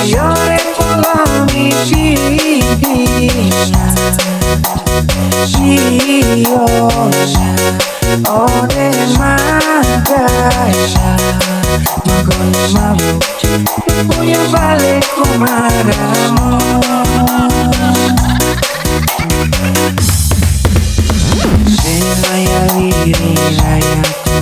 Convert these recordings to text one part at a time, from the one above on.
llore por mi vida. Siyosa ore magaya magone mabuti punya balik kumaramu. Semaya liri rayaku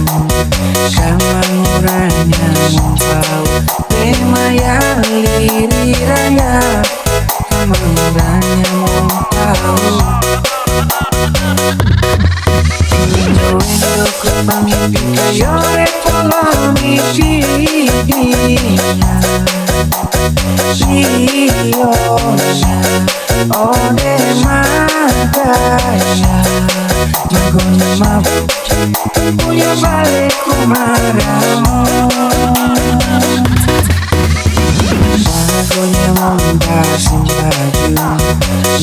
kamanguranya membau. Semaya liri rayaku kamanguranya membau. Indo ku pangipika llore por mi vida. Siyosa ore magaya magone mabuti punya balik kumaramu. Pagonya membasin baju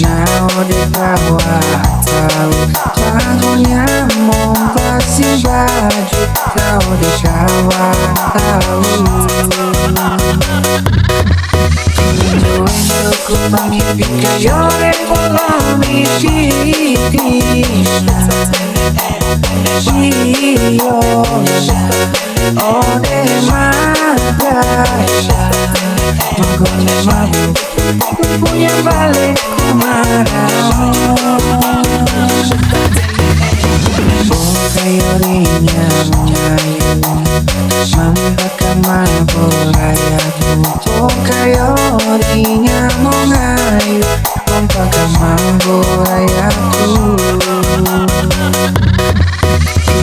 nao di bawah tahu. Pagonya membasin baju kau di kawah tahu. Indo ku pangipika llore por mi vida. Siyosa ore magaya magone mabuti punya balik kumaramu. Bukayorinya mengayu membakar maborayaku. Bukayorinya mengayu membakar maborayaku.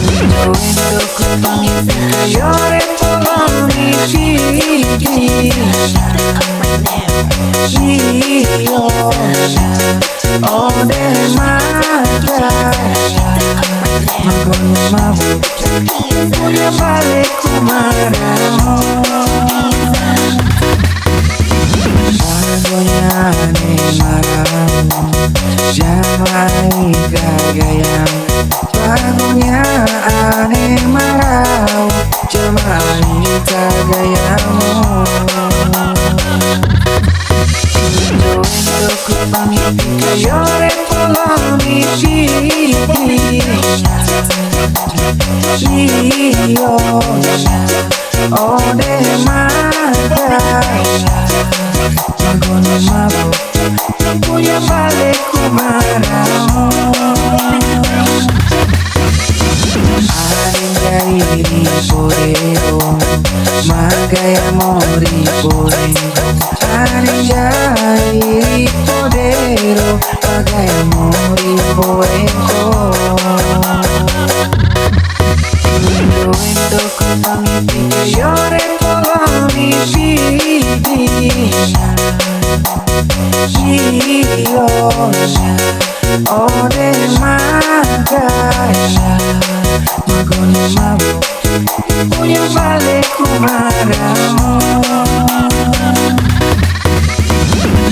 Indo ku pangipika llore por mi vida. Siyosa ore magaya magone mabuti punya balik kumaramu. Pagonya ane maramu jamai gagayam. Pagonya ane marau jamai gagayamu. Indo ku pangipika llore por mi vida. Siyosa ore magaya magone mabuti punya balik kumaramu. Aringai porero magaya mori porero. Aringai porero magaya mori porero. Indo ku pangipika llore por mi vida. Siyosa ore magaya magone mabuti punya balik kumaramu.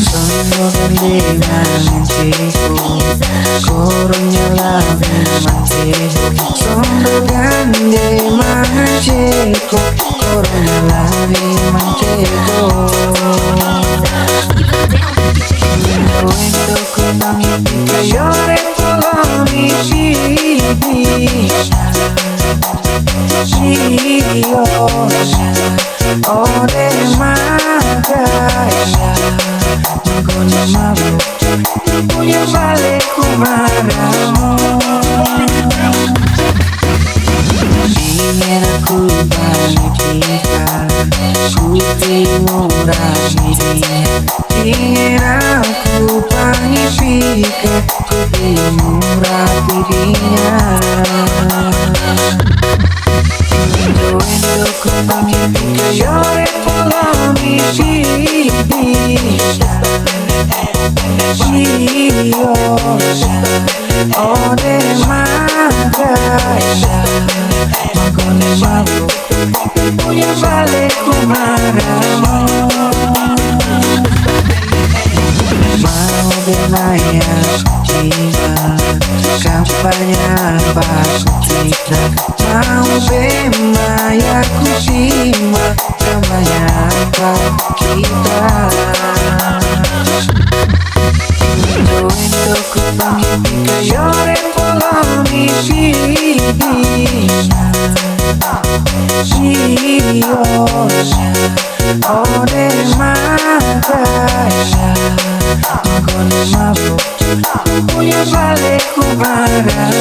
Sono bendera menciku koronya labi manceku. Sono gande manceku koronya labi manceku. Indo ku pangipika llore por mi vida. Siyosa ore magaya magone mabuti punya balik kumaramu. Ingin aku pangipika ku timurah dirinya. Ingin aku pangipika ku timurah dirinya. Indo ku pangipika llore por mi vida. Siyosa ore magaya magone mabuti punya balik kumaramu. Mau benaya tiba kampanye baku citra. Mau bemaya ku terima kampanye kita. Vento ku magnifica llore por mi vida. Sionya ore magaya Magone mabuk punya balik ku bagai